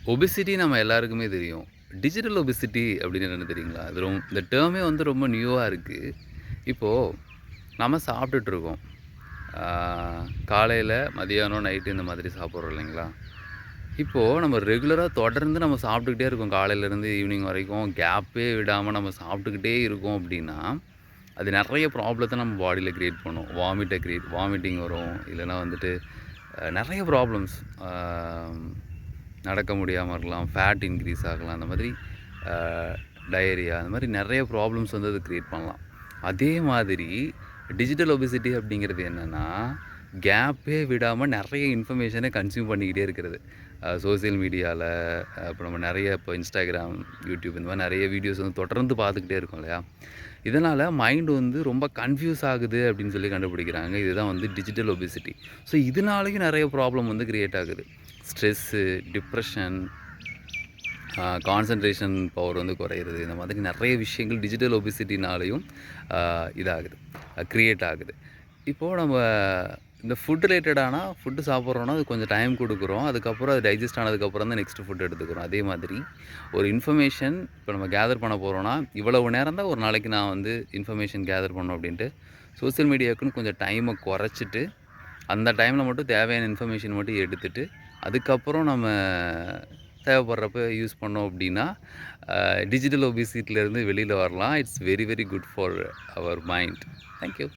Obesity நம்ம எல்லாருக்குமே தெரியும். டிஜிட்டல் ஒபிசிட்டி அப்படின்னு என்னன்னு தெரியுங்களா? அது இந்த டேர்மே வந்து ரொம்ப நியூவா இருக்கு. இப்போ நம்ம சாப்பிட்டுட்டு இருக்கோம். ஆ காலையில, மதியானம், நைட்டு இந்த மாதிரி சாப்பிடுறோம் இல்லைங்களா? இப்போ நம்ம ரெகுலரா தொடர்ந்து நம்ம சாப்பிட்டுக்கிட்டே இருக்கோம். காலையிலேருந்து ஈவினிங் வரைக்கும் கேப்பே விடாம நம்ம சாப்பிட்டுக்கிட்டே இருக்கோம் அப்படின்னா, அது நெறைய ப்ராப்ளத்த நம்ம பாடியில கிரியேட் பண்ணும். வாமிட்டிங் வரும். இல்லன்னா வந்துட்டு நெறைய ப்ராப்ளம்ஸ். ஆ நடக்க முடியாம இருக்கலாம். ஃபேட் இன்க்ரீஸ் ஆகலாம். அந்த மாதிரி அ டயரியா அந்த மாரி நெறைய ப்ராப்ளம்ஸ் வந்து அது கிரியேட் பண்ணலாம். அதே மாதிரி டிஜிட்டல் ஒபிசிட்டி அப்படிங்கிறது என்னன்னா, கேப்பே விடாம நெறைய இன்ஃபர்மேஷன கன்சியூம் பண்ணிக்கிட்டே இருக்கிறது. சோசியல் மீடியால இப்போ நம்ம நெறைய இப்போ Instagram, YouTube இந்த மாரி நெறைய வீடியோஸ் வந்து தொடர்ந்து பார்த்துக்கிட்டே இருக்கோம் இல்லையா? இதனால மைண்ட் வந்து ரொம்ப கன்ஃப்யூஸ் ஆகுது அப்படின்னு சொல்லி கண்டுபிடிக்கிறாங்க. இதுதான் வந்து டிஜிட்டல் ஒபிசிட்டி. ஸோ இதனாலேயும் நெறைய ப்ராப்ளம் வந்து கிரியேட் ஆகுது. ஸ்ட்ரெஸ்ஸு, டிப்ரஷன், கான்சன்ட்ரேஷன் பவர் வந்து குறையிறது. இந்த மாதிரி நெறைய விஷயங்கள் டிஜிட்டல் ஒபிசிட்டினாலேயும் இதாகுது. கிரியேட் ஆகுது. இப்போது நம்ம இந்த ஃபுட் ரிலேட்டடானா ஃபுட்டு சாப்பிட்றோன்னா அது கொஞ்சம் டைம் குடுக்குறோம். அதுக்கப்புறம் அது டைஜஸ்ட் ஆனதுக்கப்புறம் தான் நெக்ஸ்ட்டு ஃபுட் எடுத்துக்கிறோம். அதே மாதிரி ஒரு இன்ஃபர்மேஷன் இப்போ நம்ம கேதர் பண்ண போகிறோன்னா, இவ்வளவு நேரம் தான் ஒரு நாளைக்கு நான் வந்து இன்ஃபர்மேஷன் கேதர் பண்ணணும் அப்படின்ட்டு, சோசியல் மீடியாவுக்குன்னு கொஞ்சம் டைமை குறைச்சிட்டு, அந்த டைமில் மட்டும் தேவையான இன்ஃபர்மேஷன் மட்டும் எடுத்துட்டு, அதுக்கப்புறம் நம்ம தேவைப்படுறப்ப யூஸ் பண்ணோம் அப்படின்னா, டிஜிட்டல் ஒபிசிட்டிலேருந்து வெளியில் வரலாம். It's very very good for our mind. Thank you.